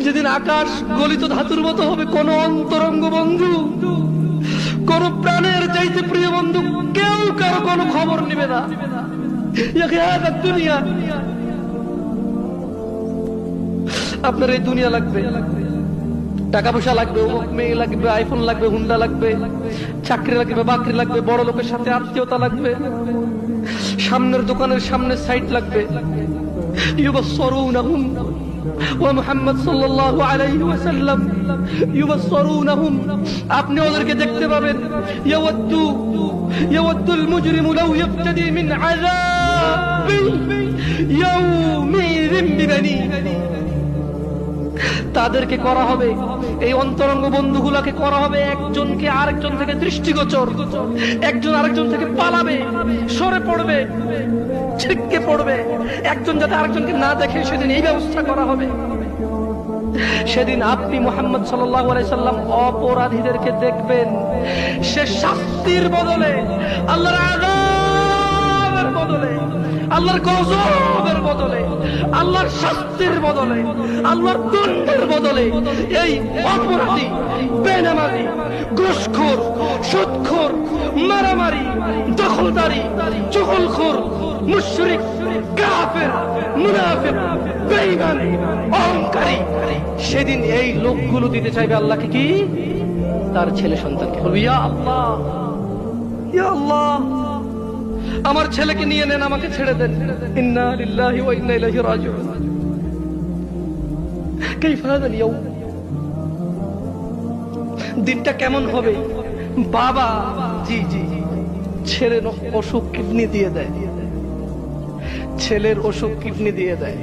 যেদিন আকাশ গলিত ধাতুর মতো হবে, কোন অন্তরঙ্গ বন্ধু, কোন প্রাণের চাইতে প্রিয় বন্ধু কেউ কারো কোনো খবর নেবে না। দুনিয়া, আপনার এই দুনিয়া লাগবে, টাকা পয়সা লাগবে, মেয়ে লাগবে, আইফোন লাগবে, হুন্ডা লাগবে, চাকরি লাগবে, বাকরি লাগবে, বড় লোকের সাথে আত্মীয়তা লাগবে, সামনের দোকানের সামনে সাইট লাগবে। ইউবাসসিরুনাহুম ওয়া মুহাম্মদ সাল্লাল্লাহু আলাইহি ওয়াসাল্লাম ইউবাসসিরুনাহুম, আপনি ওদেরকে দেখতে পাবেন। ইয়াওয়াদ্দুল মুজরিমু লাউ ইফতাদি মিন আযাবি ইয়াউমিযিন বিবানি, তাদেরকে করা হবে, এই অন্তরঙ্গ বন্ধুগুলাকে করা হবে একজনকে আরেকজন থেকে দৃষ্টিগোচর, একজন আরেকজন থেকে পালাবে, সরে পড়বে, ছিটকে পড়বে, একজন যাতে আরেকজনকে না দেখে সেদিন এই ব্যবস্থা করা হবে। সেদিন আপনি মুহাম্মদ সাল্লাল্লাহু আলাইহি সাল্লাম অপরাধীদেরকে দেখবেন, সে শাস্তির বদলে, আল্লাহর আযাবের বদলে, আল্লাহর গজবের বদলে, আল্লাহর শাস্তির বদলে, আল্লাহর দণ্ডের বদলে এই অপরাধী, বেনামাজি, ঘুষখোর, সুদখোর, মারামারি, দখলদারি, চুগলখোর, মুশরিক, কাফের, মুনাফিক, বেঈমান, অহংকারী, সেদিন এই লোকগুলো দিতে চাইবে আল্লাহকে কি? তার ছেলে সন্তানকে। বলবে, ইয়া আল্লাহ, ইয়া আল্লাহ, আমার ছেলেকে নিয়ে নেন, আমাকে ছেড়ে দেন। ইন্না লিল্লাহি ওয়া ইন্না ইলাইহি রাজিউন। কাইফা হাযাল ইয়াউম, দিনটা কেমন হবে? বাবা, জি জি, ছেলের অসুখ কিডনি দিয়ে দেয়, ছেলের অসুখ কিডনি দিয়ে দেয়,